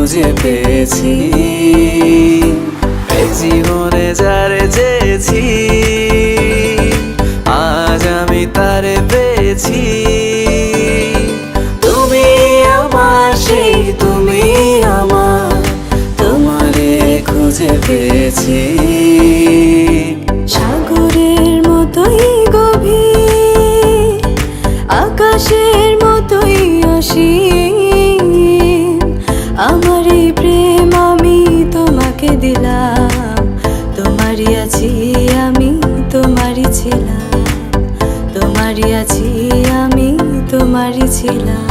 খুঁজে পেয়েছি। এই জীবনে যারে চেয়েছি আজ আমি তারে পেয়েছি। তুমি আমার সেই তুমি আমার, তোমারে খুঁজে পেয়েছি। সাগরের মতোই গভীর, আকাশের মতোই অসীম, আমার এই প্রেম আমি তোমাকে দিলাম। তোমারই আছি আমি, তোমারই ছিলাম, তোমারই আছি আমি, তোমারই ছিলাম।